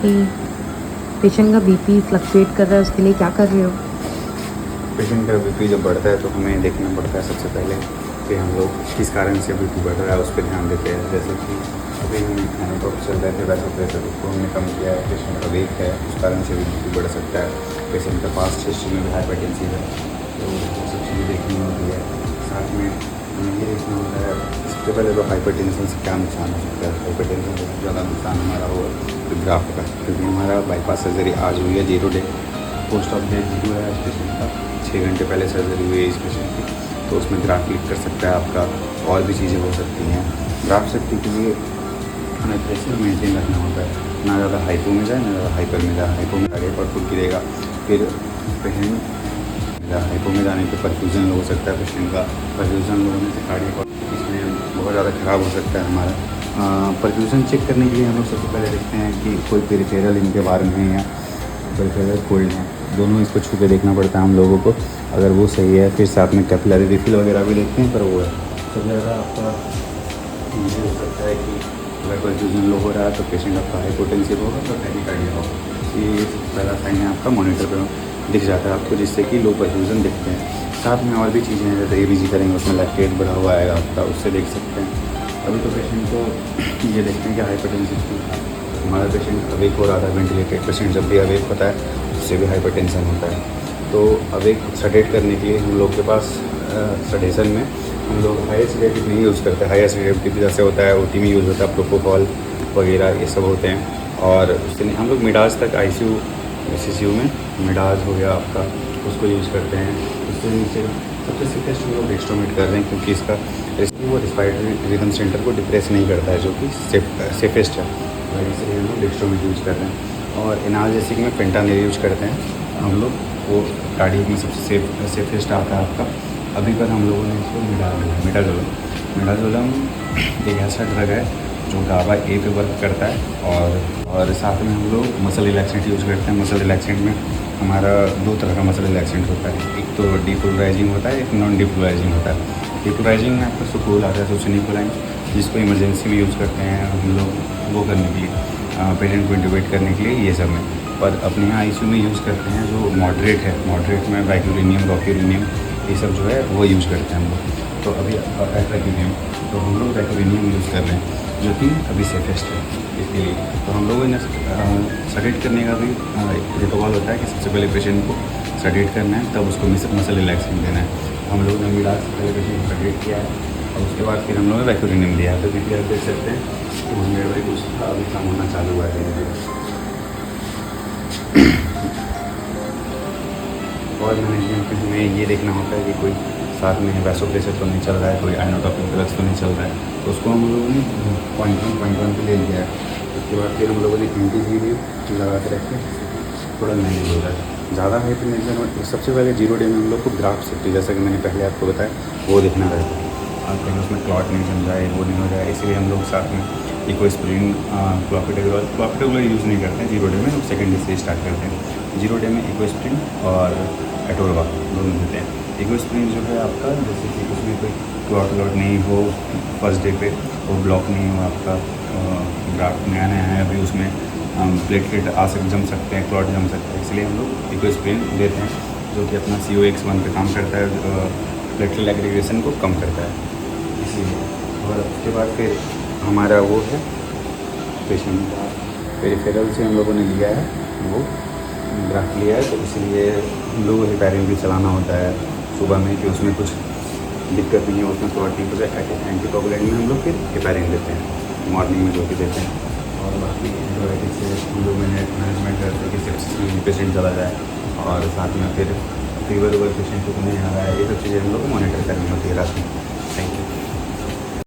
कहीं पेशेंट का BP fluctuate कर रहा है, उसके लिए क्या कर रहे हो? पेशेंट का बीपी जब बढ़ता है तो हमें देखना पड़ता है सबसे पहले कि हम लोग किस कारण से बीपी बढ़ रहा है, उस पर ध्यान देते हैं। जैसे कि अभी हम एनाटॉप चल रहे थे वैसे प्रेशर उसको हमने कम किया है, पेशेंट का वेट है उस कारण से भी बीपी बढ़ सकता है, पेशेंट का पास्ट हिस्ट्री में भी हाइपरटेंसिव है, तो वो सब चीज़ें देखनी होती है। साथ में हमें ये देखना होता है सबसे पहले तो हाइपरटेंशन से क्या नुकसान हो सकता है। हाइपरटेंशन से सबसे ज़्यादा नुकसान हमारा हुआ तो ग्राफ का, क्योंकि हमारा बाईपास सर्जरी आज हुई है 0 डे, पोस्ट ऑफ डेट 0 है इस पेशेंट का, 6 घंटे पहले सर्जरी हुई है इस पेशेंट की, तो उसमें ग्राफ लीक कर सकता है आपका, और भी चीज़ें हो सकती हैं। ग्राफ सेफ्टी के लिए हमें प्रेशर मेंटेन रखना होता है, ना ज़्यादा हाइपो में जाए ना ज़्यादा हाइपर में जाए। हाइपो में आगे पर फुट गिरेगा, फिर पेशेंट हाइपो में जाने पर परफ्यूजन लो हो सकता है पेशेंट का, परफ्यूजन लो होने से कार्डियक इसमें बहुत ज़्यादा ख़राब हो सकता है हमारा। परफ्यूजन चेक करने के लिए हम लोग सबसे पहले देखते हैं कि कोई पेरिफेरल इनके बारे में है या पेरिफेरल कोल्ड है, दोनों इसको छू के देखना पड़ता है हम लोगों को। अगर वो सही है फिर साथ में कैपिलरी रिफिल वगैरह भी देखते हैं, पर वो है सबसे ज़्यादा आपका ये हो सकता है कि अगर परफ्यूजन लो हो रहा है तो पेशेंट आपका हाइपोटेंसिव होगा तो टैकीकार्डिया होगा। ये सबसे पहला साइन है आपका, मॉनिटर पर दिख जाता है आपको, जिससे कि लो परफ्यूजन दिखते हैं। साथ में और भी चीज़ें हैं, जैसे ABG करेंगे उसमें लैक्टेट बढ़ा हुआ आएगा आपका, उससे देख सकते हैं। अभी तो पेशेंट को ये देखते हैं कि हाइपरटेंसिव क्यों था। हमारा पेशेंट अवेक हो रहा था, वेंटिलेटेड पेशेंट जब भी अवेक होता है उससे भी हाइपरटेंशन होता है। तो अवेक सडेट करने के लिए हम लोग के पास सडेशन में हम लोग हाई सेडेटिव नहीं यूज़ करते। हाई सेडेटिव जैसे होता है OT में यूज़ होता है, प्रोपोफॉल वगैरह ये सब होते हैं, और उससे नहीं हम लोग मिडाज तक ICU CCU में मिडाज हो गया आपका, उसको यूज़ करते हैं। उससे नीचे सबसे सेफेस्ट हम लोग डेक्स्ट्रोमेट कर रहे हैं, क्योंकि इसका वो रिस्पायरेटरी रिदम सेंटर को डिप्रेस नहीं करता है, जो कि सेफेस्ट है, और इसलिए हम लोग डेक्स्ट्रोमेट यूज़ कर रहे हैं। और एनाल्जेसिक में फेंटानिल यूज़ करते हैं हम लोग, वो कार्डियक में सबसे सेफेस्ट आता है आपका। अभी पर हम लोगों ने इसको मिडाजोलम एक ऐसा ड्रग है जो गाबा A पे वर्क करता है, और साथ में हम लोग मसल रिलैक्सेंट यूज़ करते हैं। मसल रिलैक्सेंट में हमारा 2 तरह का मसल रिलैक्सेंट होता है, एक तो डिपोलराइजिंग होता है, एक नॉन डिपोलराइजिंग होता है। डिपोलराइजिंग में आपका सुकोल आता है, सोसिनिकोलाइन, जिसको इमरजेंसी में यूज़ करते हैं हम लोग वो करने के लिए, पेशेंट को इंट्यूबेट करने के लिए, ये सब में। पर अपने यहाँ ICU में यूज़ करते हैं जो मॉडरेट है, मॉडरेट में वैक्यूरिनियम, रॉक्यूरिनियम ये सब जो है वो यूज़ करते हैं हम लोग। तो अभी वैक्यूरिनियम, तो हम लोग वैक्यूरिनियम यूज़ कर रहे हैं, जो कि अभी सेफेस्ट है इसके लिए। तो हम लोगों ने सडेट करने का भी एक प्रोटोकॉल होता है कि सबसे पहले पेशेंट को सडेट करना है, तब उसको मसल रिलैक्सेंट देना है। हम लोगों ने मिला से पहले पेशेंट को सडेट किया है, और उसके बाद फिर हम लोगों ने वैक्यूरिनियम दिया है। तो बीपी आप देख सकते हैं 200 कुछ अभी कम होना चालू हुआ है धीरे। और मैनेजमेंट में हमें ये देखना होता है कि कोई साथ में वैसोप्रेशर तो नहीं चल रहा है, कोई आइनोटॉपिक ड्रग्स तो नहीं चल रहा है, तो उसको हम लोगों ने 0.1 पे ले लिया है। उसके बाद फिर हम लोगों ने एंटी लगा के रखे, थोड़ा नहीं हो रहा है ज़्यादा हाइपरटेंशन। सबसे पहले 0 डे में हम लोग को ग्राफ सेफ्टी, जैसा कि मैंने पहले आपको बताया, वो देखना रहता है, कहीं उसमें क्लॉट नहीं जम जाए, वो नहीं हो जाए। इसलिए हम लोग साथ में इकोस्प्रिन, क्लॉपिडेग्रोल यूज़ नहीं करते हैं 0 डे में, हम सेकेंड डे से स्टार्ट करते हैं। 0 डे में इकोस्प्रिन और एटोरवा दोनों देते हैं। इकोस्प्रिन जो है आपका, जैसे कि उसमें कोई क्लॉट नहीं हो फर्स्ट डे पे, वो ब्लॉक नहीं हो आपका, ग्राफ्ट नया है अभी, उसमें प्लेटलेट जम सकते हैं, क्लॉट जम सकता है, इसलिए हम लोग इकोस्प्रिन देते हैं, जो कि अपना COX-1 पे काम करता है, प्लेटलेट एग्रीगेशन को कम करता है इसीलिए। और उसके बाद फिर हमारा वो है पेशेंट का पेरिफेरल से हम लोगों ने लिया है, वो ग्राफ्ट लिया है, तो इसलिए हम लोगों को हेपेरिन भी चलाना होता है सुबह में, कि उसमें कुछ दिक्कत नहीं है, उसमें क्लॉट नहीं हो जाए। एंटीकोगुलेंट में हम लोग फिर हेपेरिन देते हैं मॉर्निंग में, जो कि देते हैं। और बाकी एंटीबायोटिक से हम लोग मैनेजमेंट करते हैं कि सेप्सिस में पेशेंट चला जाए, और साथ में फिर फीवर पेशेंट को नहीं आ रहा है, ये सब चीज़ें हम लोग को मॉनिटर करनी होती है रात में। Thank you.